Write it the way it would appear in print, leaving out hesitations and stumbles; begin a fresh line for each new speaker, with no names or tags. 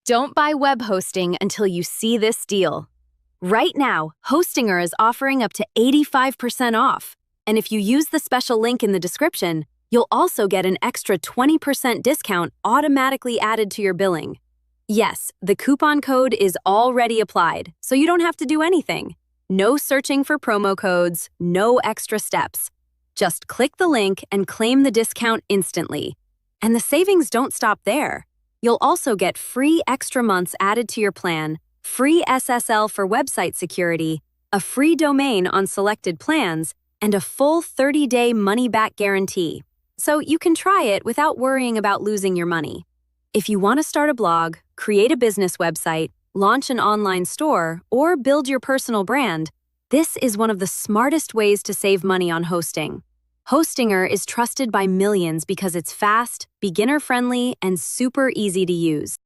Don't buy web hosting until you see this deal. Right now, Hostinger is offering up to 85% off. And if you use the special link in the description, you'll also get an extra 20% discount automatically added to your billing. Yes, the coupon code is already applied, so you don't have to do anything. No searching for promo codes, no extra steps. Just click the link and claim the discount instantly. And the savings don't stop there. You'll also get free extra months added to your plan, free SSL for website security, a free domain on selected plans, and a full 30-day money-back guarantee. So you can try it without worrying about losing your money. If you want to start a blog, create a business website, launch an online store, or build your personal brand, this is one of the smartest ways to save money on hosting. Hostinger is trusted by millions because it's fast, beginner-friendly, and super easy to use.